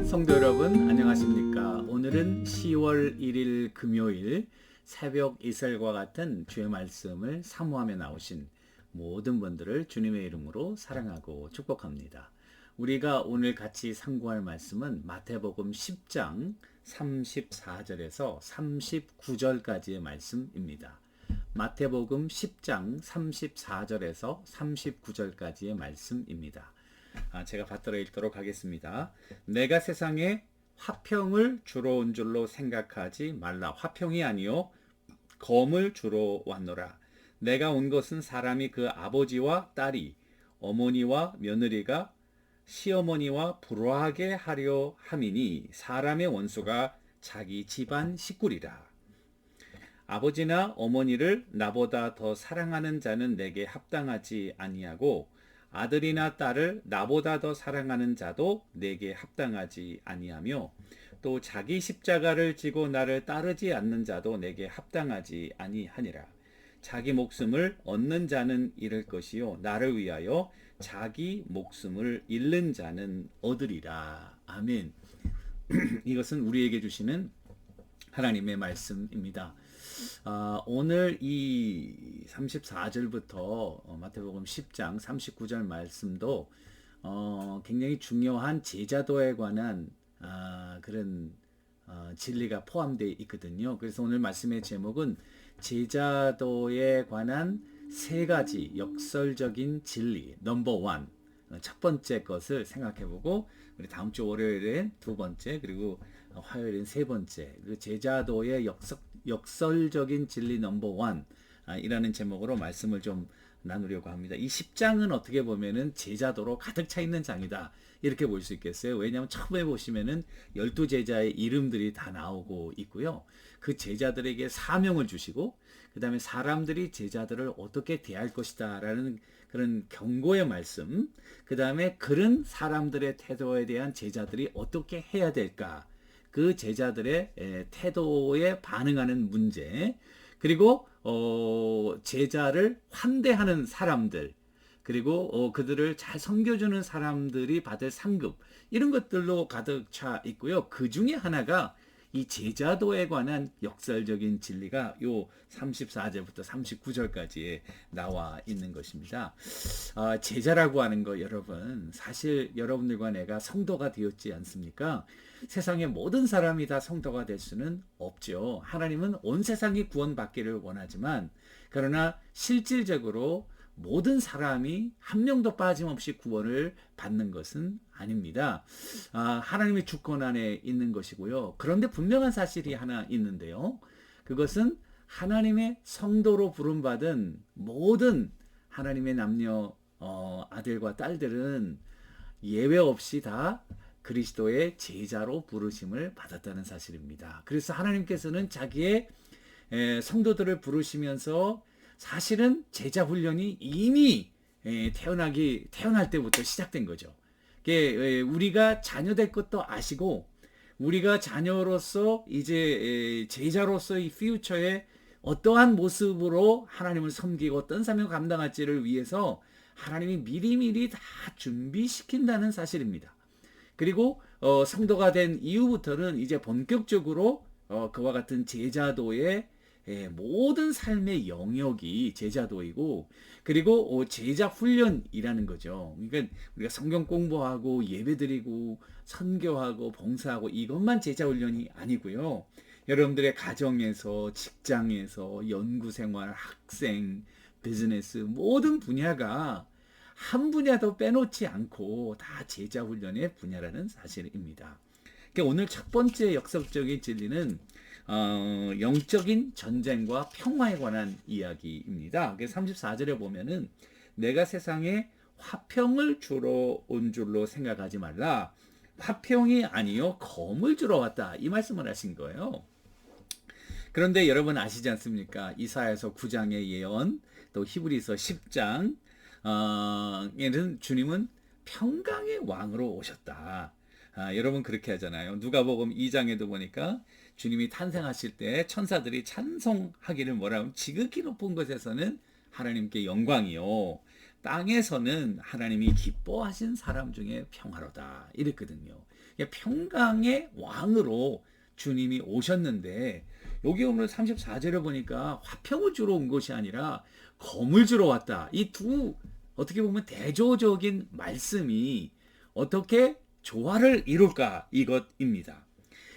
성도 여러분 안녕하십니까? 오늘은 10월 1일 금요일 새벽 이슬과 같은 주의 말씀을 사모하며 나오신 모든 분들을 주님의 이름으로 사랑하고 축복합니다. 우리가 오늘 같이 상고할 말씀은 마태복음 10장 34절에서 39절까지의 말씀입니다. 마태복음 10장 34절에서 39절까지의 말씀입니다. 제가 받들어 읽도록 하겠습니다. 내가 세상에 화평을 주러 온 줄로 생각하지 말라. 화평이 아니요 검을 주러 왔노라. 내가 온 것은 사람이 그 아버지와 딸이 어머니와 며느리가 시어머니와 불화하게 하려 함이니 사람의 원수가 자기 집안 식구리라. 아버지나 어머니를 나보다 더 사랑하는 자는 내게 합당하지 아니하고 아들이나 딸을 나보다 더 사랑하는 자도 내게 합당하지 아니하며 또 자기 십자가를 지고 나를 따르지 않는 자도 내게 합당하지 아니하니라. 자기 목숨을 얻는 자는 잃을 것이요 나를 위하여 자기 목숨을 잃는 자는 얻으리라. 아멘. 이것은 우리에게 주시는 하나님의 말씀입니다. 오늘 이 34절부터 마태복음 10장 39절 말씀도 굉장히 중요한 제자도에 관한 그런 진리가 포함되어 있거든요. 그래서 오늘 말씀의 제목은 제자도에 관한 세 가지 역설적인 진리 넘버 원, 첫 번째 것을 생각해보고 우리 다음 주 월요일엔 두 번째, 그리고 화요일엔 세 번째, 그 제자도의 역설적인 진리 넘버 원 이라는 제목으로 말씀을 좀 나누려고 합니다. 이 10장은 어떻게 보면은 제자도로 가득 차 있는 장이다, 이렇게 볼 수 있겠어요. 왜냐하면 처음에 보시면은 12제자의 이름들이 다 나오고 있고요. 그 제자들에게 사명을 주시고 그 다음에 사람들이 제자들을 어떻게 대할 것이다 라는 그런 경고의 말씀, 그 다음에 그런 사람들의 태도에 대한 제자들이 어떻게 해야 될까, 그 제자들의 태도에 반응하는 문제, 그리고 제자를 환대하는 사람들, 그리고 그들을 잘 섬겨주는 사람들이 받을 상급, 이런 것들로 가득 차 있고요. 그 중에 하나가 이 제자도에 관한 역설적인 진리가 요 34절부터 39절까지에 나와 있는 것입니다. 제자라고 하는 거, 여러분, 사실 여러분들과 내가 성도가 되었지 않습니까? 세상의 모든 사람이 다 성도가 될 수는 없죠. 하나님은 온 세상이 구원받기를 원하지만, 그러나 실질적으로 모든 사람이 한 명도 빠짐없이 구원을 받는 것은 아닙니다. 하나님의 주권 안에 있는 것이고요. 그런데 분명한 사실이 하나 있는데요. 그것은 하나님의 성도로 부름받은 모든 하나님의 남녀 아들과 딸들은 예외 없이 다 그리스도의 제자로 부르심을 받았다는 사실입니다. 그래서 하나님께서는 자기의 성도들을 부르시면서 사실은 제자 훈련이 이미 태어날 때부터 시작된 거죠. 우리가 자녀 될 것도 아시고, 우리가 자녀로서 이제 제자로서의 퓨처에 어떠한 모습으로 하나님을 섬기고 어떤 사명을 감당할지를 위해서 하나님이 미리미리 다 준비시킨다는 사실입니다. 그리고 성도가 된 이후부터는 이제 본격적으로 그와 같은 제자도의 모든 삶의 영역이 제자도이고, 그리고 제자 훈련이라는 거죠. 그러니까 우리가 성경 공부하고 예배드리고 선교하고 봉사하고 이것만 제자 훈련이 아니고요. 여러분들의 가정에서, 직장에서, 연구생활, 학생, 비즈니스, 모든 분야가 한 분야도 빼놓지 않고 다 제자 훈련의 분야라는 사실입니다. 그러니까 오늘 첫 번째 역설적인 진리는 영적인 전쟁과 평화에 관한 이야기입니다. 34절에 보면은 내가 세상에 화평을 주러 온 줄로 생각하지 말라. 화평이 아니요 검을 주러 왔다, 이 말씀을 하신 거예요. 그런데 여러분 아시지 않습니까? 이사야서 9장의 예언, 또 히브리서 10장 에는 주님은 평강의 왕으로 오셨다. 여러분 그렇게 하잖아요. 누가복음 2장에도 보니까 주님이 탄생하실 때 천사들이 찬송하기를 뭐라 하면 지극히 높은 곳에서는 하나님께 영광이요, 땅에서는 하나님이 기뻐하신 사람 중에 평화로다 이랬거든요. 평강의 왕으로 주님이 오셨는데 여기 오늘 34절에 보니까 화평을 주러 온 것이 아니라 검을 주러 왔다. 이 두 어떻게 보면 대조적인 말씀이 어떻게 조화를 이룰까 이것입니다.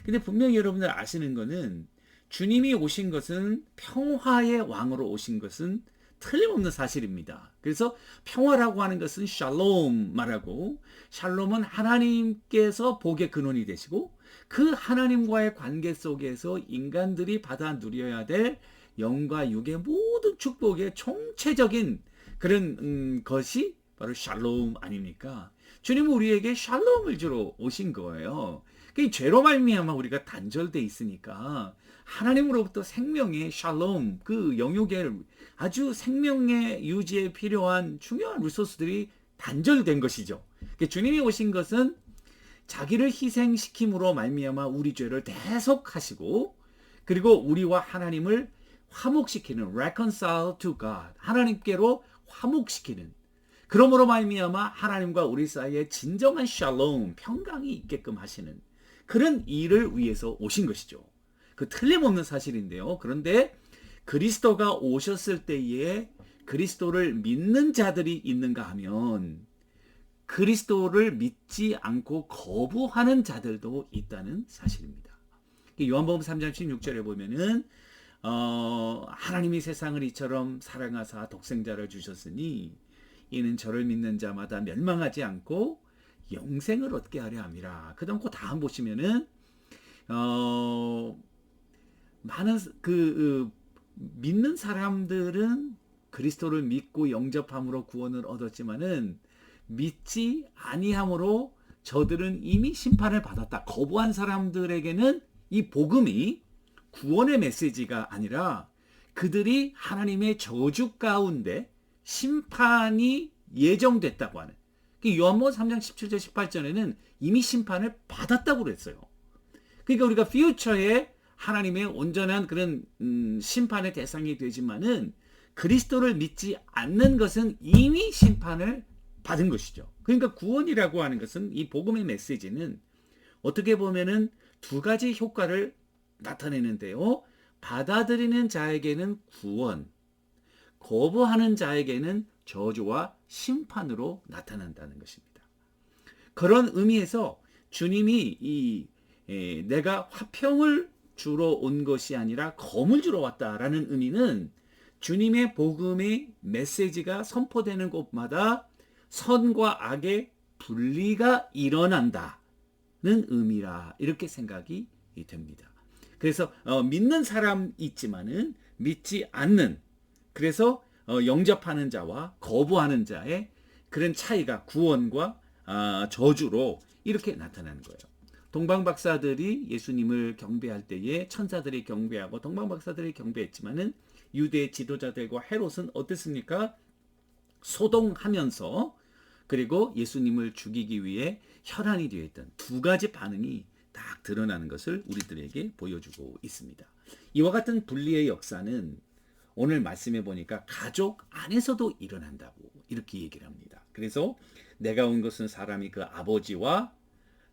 근데 분명히 여러분들 아시는 거는 주님이 오신 것은 평화의 왕으로 오신 것은 틀림없는 사실입니다. 그래서 평화라고 하는 것은 샬롬 말하고, 샬롬은 하나님께서 복의 근원이 되시고 그 하나님과의 관계 속에서 인간들이 받아 누려야 될 영과 육의 모든 축복의 총체적인 그런 것이 바로 샬롬 아닙니까? 주님은 우리에게 샬롬을 주러 오신 거예요. 그 죄로 말미암아 우리가 단절돼 있으니까 하나님으로부터 생명의 샬롬, 그 영육의 아주 생명의 유지에 필요한 중요한 리소스들이 단절된 것이죠. 주님이 오신 것은 자기를 희생시킴으로 말미암아 우리 죄를 대속하시고, 그리고 우리와 하나님을 화목시키는 reconcile to God, 하나님께로 화목시키는, 그러므로 말미암아 하나님과 우리 사이에 진정한 샬롬, 평강이 있게끔 하시는 그런 일을 위해서 오신 것이죠. 그 틀림없는 사실인데요. 그런데 그리스도가 오셨을 때에 그리스도를 믿는 자들이 있는가 하면 그리스도를 믿지 않고 거부하는 자들도 있다는 사실입니다. 요한복음 3장 16절에 보면은 하나님이 세상을 이처럼 사랑하사 독생자를 주셨으니 이는 저를 믿는 자마다 멸망하지 않고 영생을 얻게 하려 함이라. 그다음 그 다음 보시면은 많은 믿는 사람들은 그리스도를 믿고 영접함으로 구원을 얻었지만은 믿지 아니함으로 저들은 이미 심판을 받았다. 거부한 사람들에게는 이 복음이 구원의 메시지가 아니라 그들이 하나님의 저주 가운데 심판이 예정됐다고 하는, 요한복음 3장 17절 18절에는 이미 심판을 받았다고 그랬어요. 그러니까 우리가 퓨처에 하나님의 온전한 그런 심판의 대상이 되지만은 그리스도를 믿지 않는 것은 이미 심판을 받은 것이죠. 그러니까 구원이라고 하는 것은, 이 복음의 메시지는 어떻게 보면은 두 가지 효과를 나타내는데요. 받아들이는 자에게는 구원, 거부하는 자에게는 저주와 심판으로 나타난다는 것입니다. 그런 의미에서 주님이 내가 화평을 주러 온 것이 아니라 검을 주러 왔다라는 의미는 주님의 복음의 메시지가 선포되는 곳마다 선과 악의 분리가 일어난다는 의미라, 이렇게 생각이 됩니다. 그래서 믿는 사람 있지만은 믿지 않는, 그래서 영접하는 자와 거부하는 자의 그런 차이가 구원과 저주로 이렇게 나타나는 거예요. 동방박사들이 예수님을 경배할 때에 천사들이 경배하고 동방박사들이 경배했지만은 유대 지도자들과 헤롯은 어땠습니까? 소동하면서, 그리고 예수님을 죽이기 위해 혈안이 되어 있던 두 가지 반응이 딱 드러나는 것을 우리들에게 보여주고 있습니다. 이와 같은 분리의 역사는 오늘 말씀해 보니까 가족 안에서도 일어난다고 이렇게 얘기를 합니다. 그래서 내가 온 것은 사람이 그 아버지와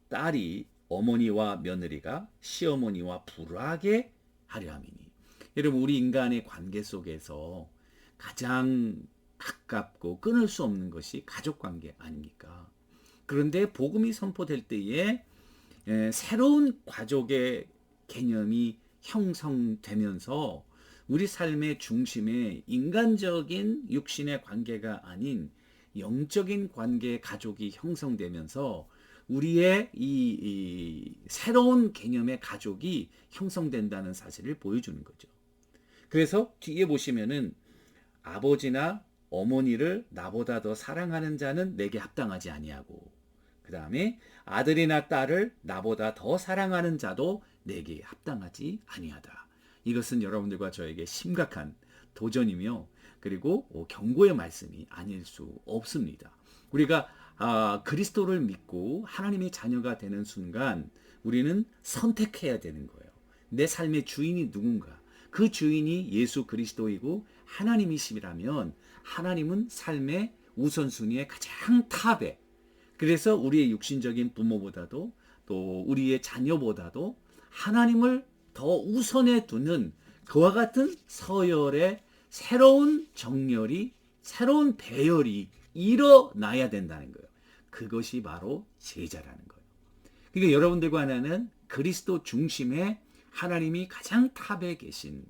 딸이, 어머니와 며느리가 시어머니와 불화하게 하려 함이니. 여러분, 우리 인간의 관계 속에서 가장 가깝고 끊을 수 없는 것이 가족관계 아닙니까? 그런데 복음이 선포될 때에 새로운 가족의 개념이 형성되면서 우리 삶의 중심에 인간적인 육신의 관계가 아닌 영적인 관계의 가족이 형성되면서 우리의 이 새로운 개념의 가족이 형성된다는 사실을 보여주는 거죠. 그래서 뒤에 보시면은 아버지나 어머니를 나보다 더 사랑하는 자는 내게 합당하지 아니하고, 그 다음에 아들이나 딸을 나보다 더 사랑하는 자도 내게 합당하지 아니하다. 이것은 여러분들과 저에게 심각한 도전이며, 그리고 경고의 말씀이 아닐 수 없습니다. 우리가 그리스도를 믿고 하나님의 자녀가 되는 순간 우리는 선택해야 되는 거예요. 내 삶의 주인이 누군가? 그 주인이 예수 그리스도이고 하나님이시라면 하나님은 삶에 우선순위의 가장 탑에, 그래서 우리의 육신적인 부모보다도 또 우리의 자녀보다도 하나님을 더 우선에 두는 그와 같은 서열의 새로운 정렬이, 새로운 배열이 일어나야 된다는 거예요. 그것이 바로 제자라는 거예요. 그러니까 여러분들과 나는 그리스도 중심의 하나님이 가장 탑에 계신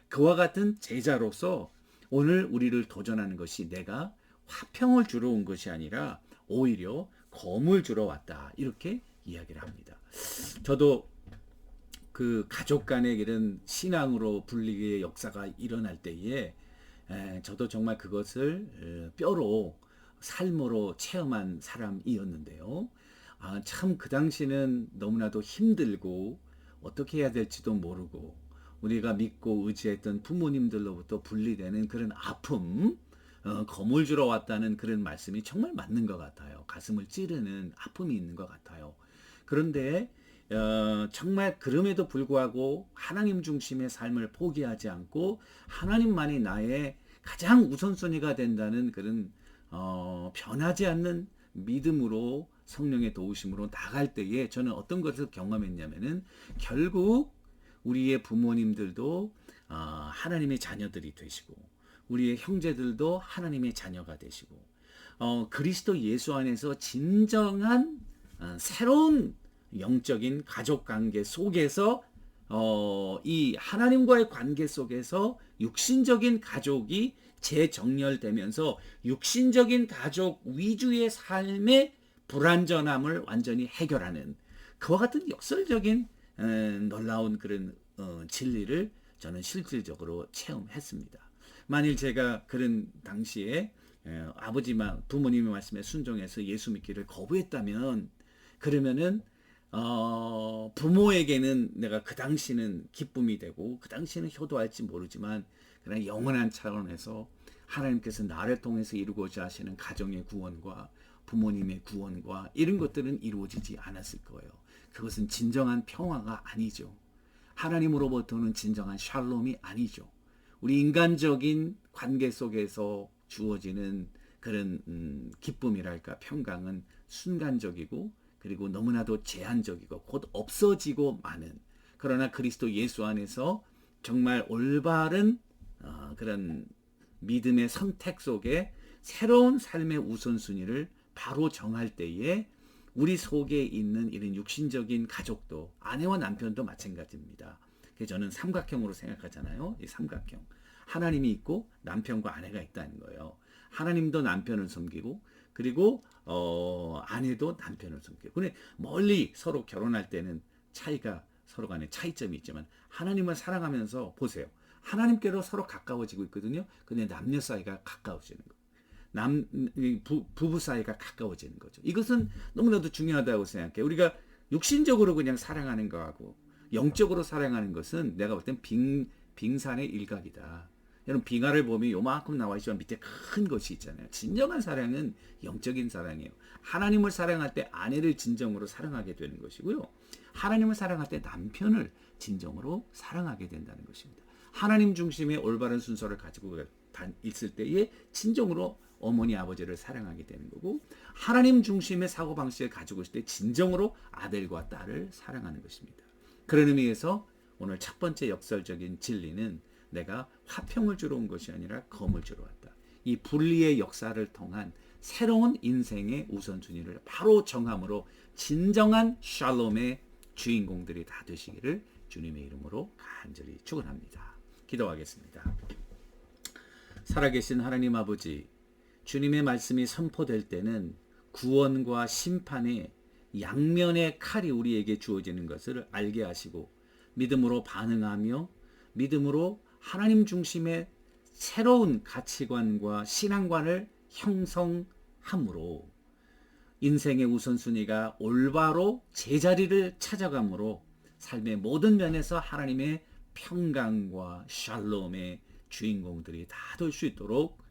그와 같은 제자로서 오늘 우리를 도전하는 것이 내가 화평을 주러 온 것이 아니라 오히려 검을 주러 왔다, 이렇게 이야기를 합니다. 저도 그 가족 간의 이런 신앙으로 분리의 역사가 일어날 때에 저도 정말 그것을 뼈로 삶으로 체험한 사람이었는데요. 참 그 당시는 너무나도 힘들고 어떻게 해야 될지도 모르고 우리가 믿고 의지했던 부모님들로부터 분리되는 그런 아픔, 검을 주러 왔다는 그런 말씀이 정말 맞는 것 같아요. 가슴을 찌르는 아픔이 있는 것 같아요. 그런데 정말 그럼에도 불구하고 하나님 중심의 삶을 포기하지 않고 하나님만이 나의 가장 우선순위가 된다는 그런 변하지 않는 믿음으로 성령의 도우심으로 나갈 때에 저는 어떤 것을 경험했냐면은 결국 우리의 부모님들도 하나님의 자녀들이 되시고 우리의 형제들도 하나님의 자녀가 되시고 그리스도 예수 안에서 진정한 새로운 영적인 가족 관계 속에서 이 하나님과의 관계 속에서 육신적인 가족이 재정렬되면서 육신적인 가족 위주의 삶의 불완전함을 완전히 해결하는 그와 같은 역설적인 놀라운 그런 진리를 저는 실질적으로 체험했습니다. 만일 제가 그런 당시에 아버지만 부모님의 말씀에 순종해서 예수 믿기를 거부했다면 그러면은 부모에게는 내가 그 당시는 기쁨이 되고 그 당시는 효도할지 모르지만 그러나 영원한 차원에서 하나님께서 나를 통해서 이루고자 하시는 가정의 구원과 부모님의 구원과 이런 것들은 이루어지지 않았을 거예요. 그것은 진정한 평화가 아니죠. 하나님으로부터는 진정한 샬롬이 아니죠. 우리 인간적인 관계 속에서 주어지는 그런 기쁨이랄까 평강은 순간적이고 그리고 너무나도 제한적이고 곧 없어지고 마는, 그러나 그리스도 예수 안에서 정말 올바른 그런 믿음의 선택 속에 새로운 삶의 우선순위를 바로 정할 때에 우리 속에 있는 이런 육신적인 가족도 아내와 남편도 마찬가지입니다. 그래서 저는 삼각형으로 생각하잖아요. 이 삼각형. 하나님이 있고 남편과 아내가 있다는 거예요. 하나님도 남편을 섬기고 그리고 아내도 남편을 섬기고. 근데 멀리 서로 결혼할 때는 차이가 서로 간에 차이점이 있지만 하나님을 사랑하면서 보세요. 하나님께로 서로 가까워지고 있거든요. 근데 남녀 사이가 가까워지는 거예요. 부부 사이가 가까워지는 거죠. 이것은 너무나도 중요하다고 생각해요. 우리가 육신적으로 그냥 사랑하는 거하고 영적으로 사랑하는 것은 내가 볼 땐 빙산의 일각이다. 여러분 빙하를 보면 요만큼 나와 있지만 밑에 큰 것이 있잖아요. 진정한 사랑은 영적인 사랑이에요. 하나님을 사랑할 때 아내를 진정으로 사랑하게 되는 것이고요. 하나님을 사랑할 때 남편을 진정으로 사랑하게 된다는 것입니다. 하나님 중심의 올바른 순서를 가지고 있을 때에 진정으로 어머니 아버지를 사랑하게 되는 거고, 하나님 중심의 사고방식을 가지고 있을 때 진정으로 아들과 딸을 사랑하는 것입니다. 그런 의미에서 오늘 첫 번째 역설적인 진리는 내가 화평을 주러 온 것이 아니라 검을 주러 왔다. 이 분리의 역사를 통한 새로운 인생의 우선순위를 바로 정함으로 진정한 샬롬의 주인공들이 다 되시기를 주님의 이름으로 간절히 축원합니다. 기도하겠습니다. 살아계신 하나님 아버지, 주님의 말씀이 선포될 때는 구원과 심판의 양면의 칼이 우리에게 주어지는 것을 알게 하시고 믿음으로 반응하며 믿음으로 하나님 중심의 새로운 가치관과 신앙관을 형성함으로 인생의 우선순위가 올바로 제자리를 찾아가므로 삶의 모든 면에서 하나님의 평강과 샬롬의 주인공들이 다 될 수 있도록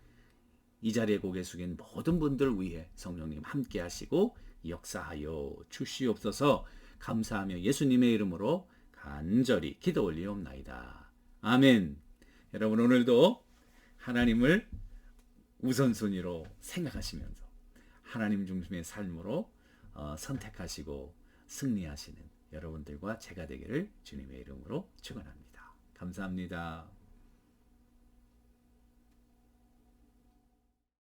이 자리에 고개 숙인 모든 분들 위해 성령님 함께 하시고 역사하여 주시옵소서. 감사하며 예수님의 이름으로 간절히 기도 올리옵나이다. 아멘. 여러분 오늘도 하나님을 우선순위로 생각하시면서 하나님 중심의 삶으로 선택하시고 승리하시는 여러분들과 제가 되기를 주님의 이름으로 축원합니다. 감사합니다.